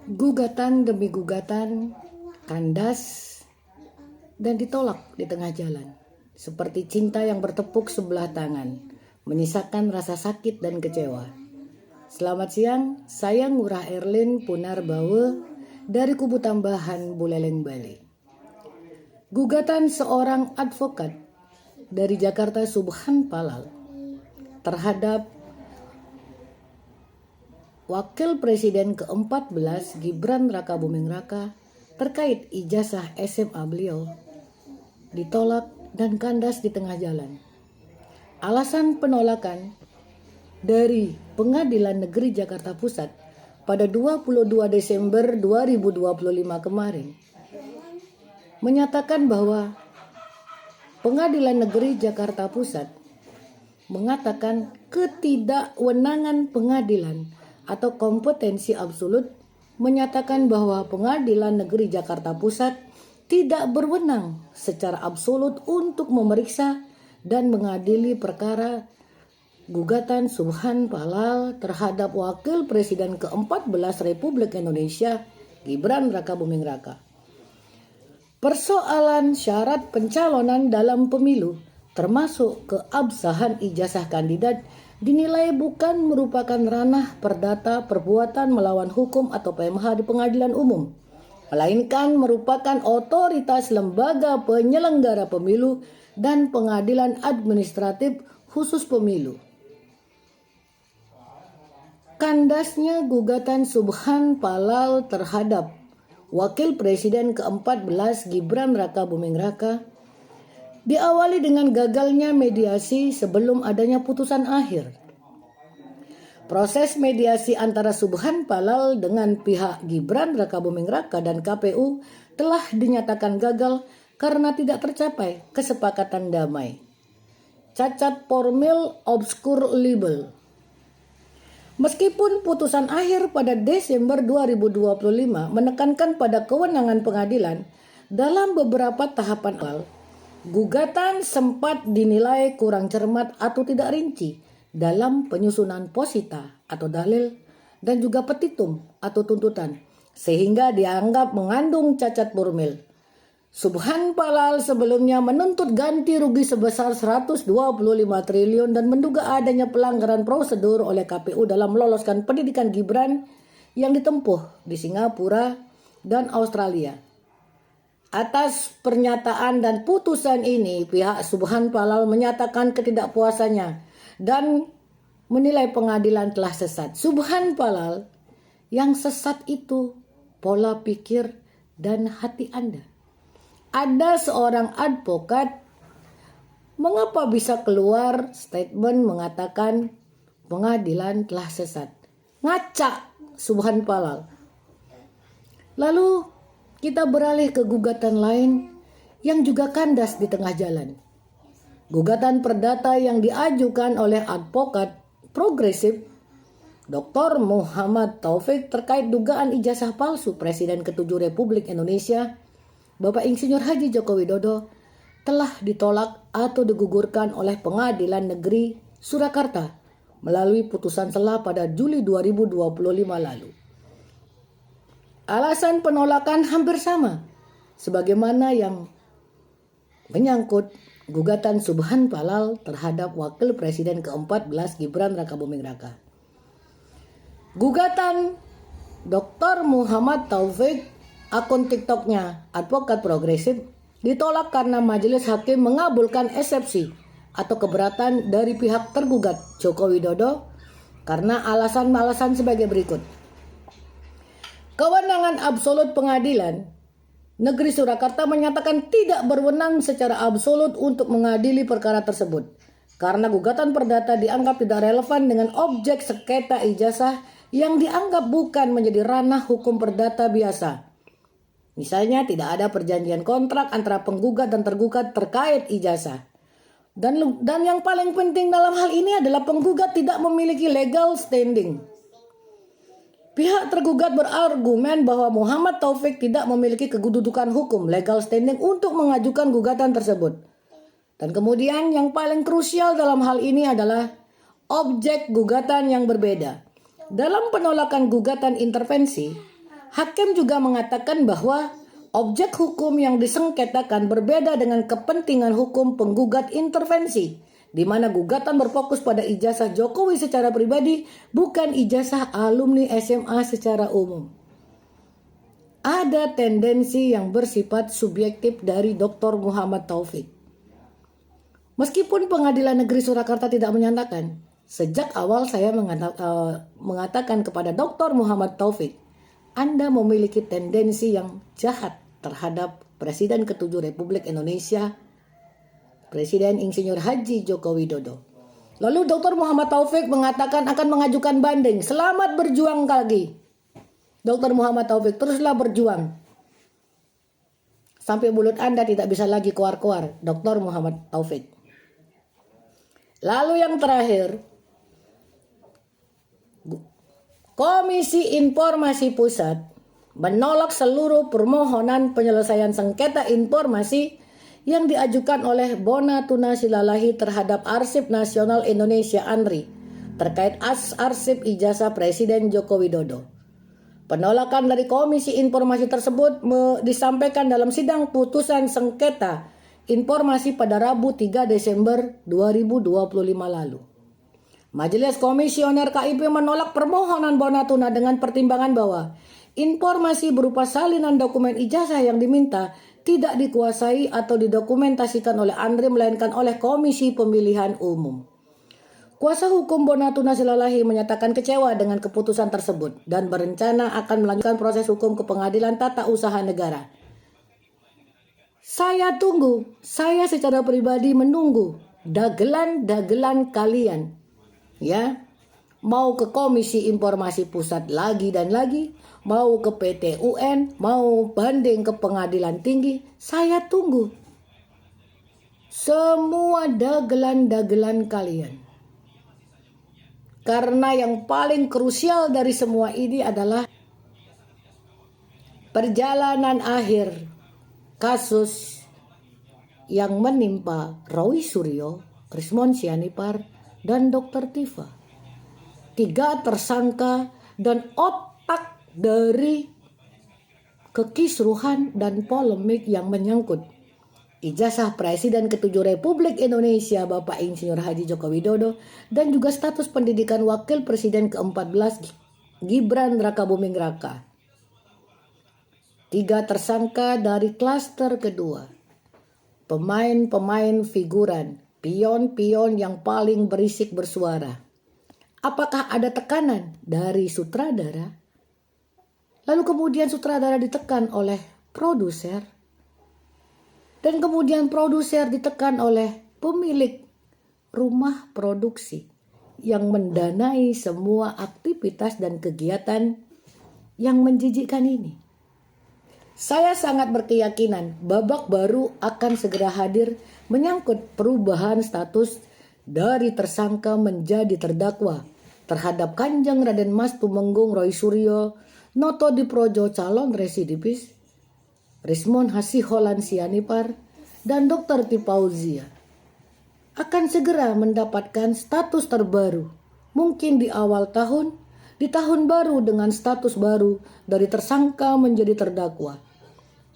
Gugatan demi gugatan kandas dan ditolak di tengah jalan. Seperti cinta yang bertepuk sebelah tangan, menyisakan rasa sakit dan kecewa. Selamat siang, saya Ngurah Erlin Punarbawe dari Kubu Tambahan Buleleng, Bali. Gugatan seorang advokat dari Jakarta Subhan Palal terhadap Wakil Presiden ke-14 Gibran Rakabuming Raka terkait ijazah SMA beliau ditolak dan kandas di tengah jalan. Alasan penolakan dari Pengadilan Negeri Jakarta Pusat pada 22 Desember 2025 kemarin menyatakan bahwa Pengadilan Negeri Jakarta Pusat mengatakan ketidakwenangan pengadilan atau kompetensi absolut, menyatakan bahwa Pengadilan Negeri Jakarta Pusat tidak berwenang secara absolut untuk memeriksa dan mengadili perkara gugatan Subhan Palal terhadap Wakil Presiden ke-14 Republik Indonesia Gibran Rakabuming Raka. Persoalan syarat pencalonan dalam pemilu termasuk keabsahan ijazah kandidat dinilai bukan merupakan ranah perdata perbuatan melawan hukum atau PMH di pengadilan umum, melainkan merupakan otoritas lembaga penyelenggara pemilu dan pengadilan administratif khusus pemilu. Kandasnya gugatan Subhan Palal terhadap Wakil Presiden ke-14 Gibran Rakabuming Raka diawali dengan gagalnya mediasi sebelum adanya putusan akhir. Proses mediasi antara Subhan Palal dengan pihak Gibran Rakabuming Raka dan KPU telah dinyatakan gagal karena tidak tercapai kesepakatan damai. Cacat formil obskur libel. Meskipun putusan akhir pada Desember 2025 menekankan pada kewenangan pengadilan dalam beberapa tahapan awal, gugatan sempat dinilai kurang cermat atau tidak rinci dalam penyusunan posita atau dalil dan juga petitum atau tuntutan, sehingga dianggap mengandung cacat formil. Subhan Palal sebelumnya menuntut ganti rugi sebesar 125 triliun dan menduga adanya pelanggaran prosedur oleh KPU dalam meloloskan pendidikan Gibran yang ditempuh di Singapura dan Australia. Atas pernyataan dan putusan ini, pihak Subhan Palal menyatakan ketidakpuasannya dan menilai pengadilan telah sesat. Subhan Palal, yang sesat itu pola pikir dan hati Anda. Ada seorang advokat, mengapa bisa keluar statement mengatakan pengadilan telah sesat? Ngaca Subhan Palal. Lalu kita beralih ke gugatan lain yang juga kandas di tengah jalan. Gugatan perdata yang diajukan oleh advokat progresif Dr. Muhammad Taufik terkait dugaan ijazah palsu Presiden ke-7 Republik Indonesia, Bapak Insinyur Haji Joko Widodo, telah ditolak atau digugurkan oleh Pengadilan Negeri Surakarta melalui putusan sela pada Juli 2025 lalu. Alasan penolakan hampir sama sebagaimana yang menyangkut gugatan Subhan Palal terhadap Wakil Presiden ke-14 Gibran Rakabuming Raka. Gugatan Dr. Muhammad Taufik, akun TikToknya advokat progresif, ditolak karena majelis hakim mengabulkan eksepsi atau keberatan dari pihak tergugat Joko Widodo karena alasan-alasan sebagai berikut. Kewenangan absolut Pengadilan Negeri Surakarta menyatakan tidak berwenang secara absolut untuk mengadili perkara tersebut karena gugatan perdata dianggap tidak relevan dengan objek sengketa ijazah yang dianggap bukan menjadi ranah hukum perdata biasa. Misalnya tidak ada perjanjian kontrak antara penggugat dan tergugat terkait ijazah. Dan yang paling penting dalam hal ini adalah penggugat tidak memiliki legal standing. Pihak tergugat berargumen bahwa Muhammad Taufik tidak memiliki kedudukan hukum legal standing untuk mengajukan gugatan tersebut. Dan kemudian yang paling krusial dalam hal ini adalah objek gugatan yang berbeda. Dalam penolakan gugatan intervensi, Hakim juga mengatakan bahwa objek hukum yang disengketakan berbeda dengan kepentingan hukum penggugat intervensi, di mana gugatan berfokus pada ijazah Jokowi secara pribadi, bukan ijazah alumni SMA secara umum. Ada tendensi yang bersifat subjektif dari Dr. Muhammad Taufik. Meskipun Pengadilan Negeri Surakarta tidak menyatakan, sejak awal saya mengatakan kepada Dr. Muhammad Taufik, Anda memiliki tendensi yang jahat terhadap Presiden ke-7 Republik Indonesia, Presiden Insinyur Haji Joko Widodo. Lalu Dr. Muhammad Taufik mengatakan akan mengajukan banding. Selamat berjuang lagi. Dr. Muhammad Taufik, teruslah berjuang. Sampai mulut Anda tidak bisa lagi keluar-keluar, Dr. Muhammad Taufik. Lalu yang terakhir, Komisi Informasi Pusat menolak seluruh permohonan penyelesaian sengketa informasi yang diajukan oleh Bona Tuna Silalahi terhadap Arsip Nasional Indonesia ANRI terkait arsip ijazah Presiden Joko Widodo. Penolakan dari Komisi Informasi tersebut disampaikan dalam sidang putusan sengketa informasi pada Rabu 3 Desember 2025 lalu. Majelis Komisioner KIP menolak permohonan Bona Tuna dengan pertimbangan bahwa informasi berupa salinan dokumen ijazah yang diminta tidak dikuasai atau didokumentasikan oleh ANRI melainkan oleh Komisi Pemilihan Umum. Kuasa hukum Bona Tuna Silalahi menyatakan kecewa dengan keputusan tersebut dan berencana akan melanjutkan proses hukum ke Pengadilan Tata Usaha Negara. Saya secara pribadi menunggu dagelan-dagelan kalian. Ya, mau ke Komisi Informasi Pusat lagi dan lagi, mau ke PT UN, mau banding ke Pengadilan Tinggi, saya tunggu semua dagelan-dagelan kalian. Karena yang paling krusial dari semua ini adalah perjalanan akhir kasus yang menimpa Roy Suryo, Rismon Sianipar, dan Dr. Tifa. 3 tersangka dan otak dari kekisruhan dan polemik yang menyangkut ijazah Presiden ke-7 Republik Indonesia Bapak Insinyur Haji Joko Widodo dan juga status pendidikan Wakil Presiden ke-14 Gibran Rakabuming Raka. 3 tersangka dari klaster kedua, pemain-pemain figuran, pion-pion yang paling berisik bersuara. Apakah ada tekanan dari sutradara? Lalu kemudian sutradara ditekan oleh produser. Dan kemudian produser ditekan oleh pemilik rumah produksi yang mendanai semua aktivitas dan kegiatan yang menjijikkan ini. Saya sangat berkeyakinan babak baru akan segera hadir menyangkut perubahan status dari tersangka menjadi terdakwa terhadap Kanjeng Raden Mas Tumenggung Roy Suryo Noto Diprojo calon residivis, Rismon Hasiholan Sianipar, dan Dr. Tifauzia akan segera mendapatkan status terbaru, mungkin di awal tahun, di tahun baru dengan status baru dari tersangka menjadi terdakwa.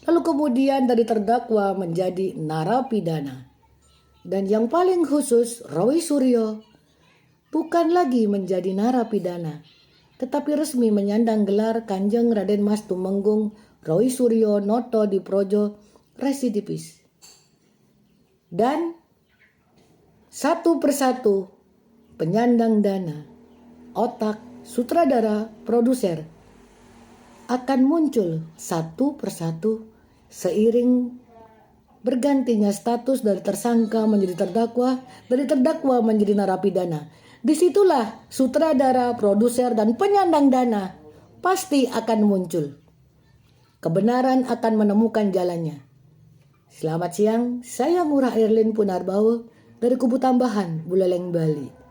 Lalu kemudian dari terdakwa menjadi narapidana. Dan yang paling khusus, Roy Suryo bukan lagi menjadi narapidana, tetapi resmi menyandang gelar Kanjeng Raden Mas Tumenggung Roy Suryo Noto Diprojo residivis. Dan satu persatu penyandang dana, otak, sutradara, produser akan muncul satu persatu seiring bergantinya status dari tersangka menjadi terdakwa, dari terdakwa menjadi narapidana. Disitulah sutradara, produser, dan penyandang dana pasti akan muncul. Kebenaran akan menemukan jalannya. Selamat siang, saya Murah Erlin Punarbawa dari Kubu Tambahan, Buleleng, Bali.